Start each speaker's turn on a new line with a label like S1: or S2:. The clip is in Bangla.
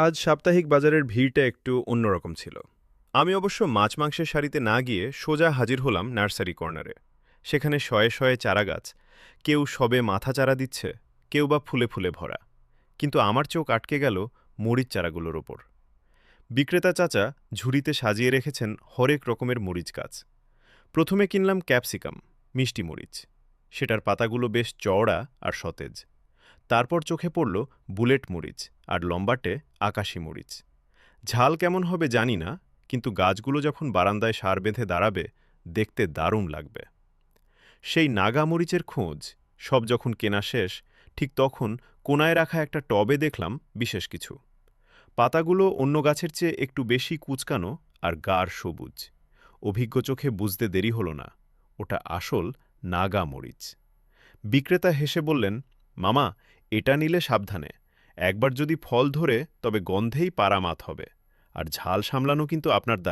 S1: আজ সাপ্তাহিক বাজারের ভিড়টা একটু অন্যরকম ছিল। আমি অবশ্য মাছ মাংসের সারিতে না গিয়ে সোজা হাজির হলাম নার্সারি কর্নারে। সেখানে শয়ে শয়ে চারাগাছ, কেউ সবে মাথা চারা দিচ্ছে, কেউ বা ফুলে ফুলে ভরা। কিন্তু আমার চোখ আটকে গেল মরিচ চারাগুলোর ওপর। বিক্রেতা চাচা ঝুড়িতে সাজিয়ে রেখেছেন হরেক রকমের মরিচ গাছ। প্রথমে কিনলাম ক্যাপসিকাম, মিষ্টি মরিচ। সেটার পাতাগুলো বেশ চওড়া আর সতেজ। তারপর চোখে পড়ল বুলেট মরিচ আর লম্বাটে আকাশি মরিচ। ঝাল কেমন হবে জানি না, কিন্তু গাছগুলো যখন বারান্দায় সার বেঁধে দাঁড়াবে, দেখতে দারুণ লাগবে। সেই নাগা মরিচের খোঁজ সব যখন কেনা শেষ, ঠিক তখন কোনায় রাখা একটা টবে দেখলাম বিশেষ কিছু। পাতাগুলো অন্য গাছের চেয়ে একটু বেশি কুঁচকানো আর গাঢ় সবুজ। অভিজ্ঞ চোখে বুঝতে দেরি হলো না, ওটা আসল নাগা মরিচ। বিক্রেতা হেসে বললেন, মামা, এটা নিলে সাবধানে। একবার যদি ফল ধরে তবে গন্ধেই পারামাত হবে। আর ঝাল সামলানো কিন্তু আপনার দায়।